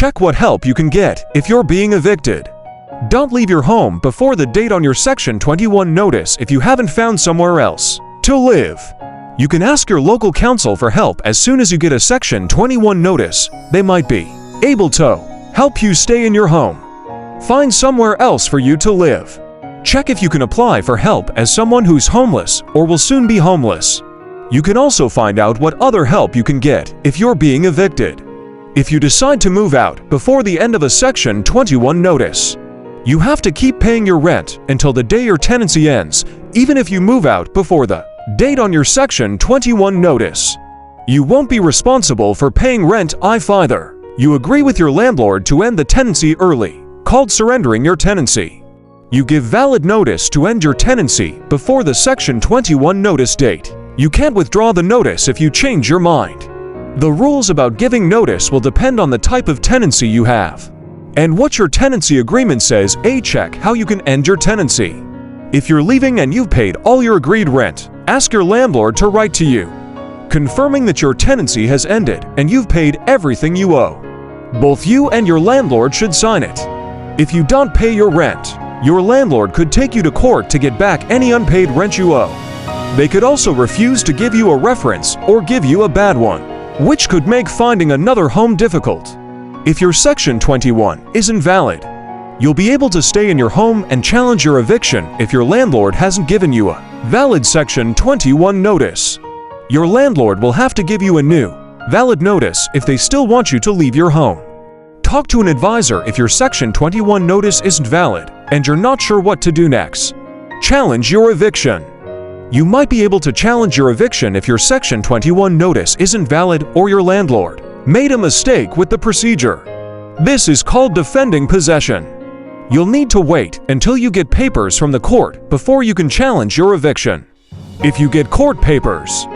Check what help you can get if you're being evicted. Don't leave your home before the date on your Section 21 notice if you haven't found somewhere else to live. You can ask your local council for help as soon as you get a Section 21 notice. They might be able to help you stay in your home, find somewhere else for you to live. Check if you can apply for help as someone who's homeless or will soon be homeless. You can also find out what other help you can get if you're being evicted. If you decide to move out before the end of a Section 21 notice, you have to keep paying your rent until the day your tenancy ends, even if you move out before the date on your Section 21 notice. You won't be responsible for paying rent if either you agree with your landlord to end the tenancy early, called surrendering your tenancy. You give valid notice to end your tenancy before the Section 21 notice date. You can't withdraw the notice if you change your mind. The rules about giving notice will depend on the type of tenancy you have and what your tenancy agreement says. Check how you can end your tenancy. If you're leaving and you've paid all your agreed rent, ask your landlord to write to you, confirming that your tenancy has ended and you've paid everything you owe. Both you and your landlord should sign it. If you don't pay your rent, your landlord could take you to court to get back any unpaid rent you owe. They could also refuse to give you a reference or give you a bad one, which could make finding another home difficult. If your Section 21 isn't valid, you'll be able to stay in your home and challenge your eviction if your landlord hasn't given you a valid Section 21 notice. Your landlord will have to give you a new, valid notice if they still want you to leave your home. Talk to an advisor if your Section 21 notice isn't valid and you're not sure what to do next. Challenge your eviction. You might be able to challenge your eviction if your Section 21 notice isn't valid or your landlord made a mistake with the procedure. This is called defending possession. You'll need to wait until you get papers from the court before you can challenge your eviction. If you get court papers,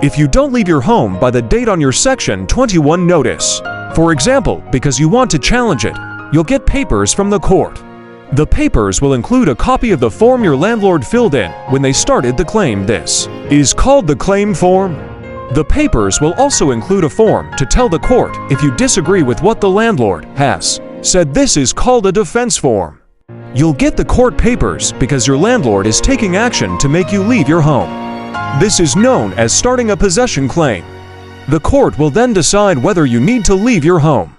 if you don't leave your home by the date on your Section 21 notice, for example, because you want to challenge it, you'll get papers from the court. The papers will include a copy of the form your landlord filled in when they started the claim. This is called the claim form. The papers will also include a form to tell the court if you disagree with what the landlord has said. This is called a defense form. You'll get the court papers because your landlord is taking action to make you leave your home. This is known as starting a possession claim. The court will then decide whether you need to leave your home.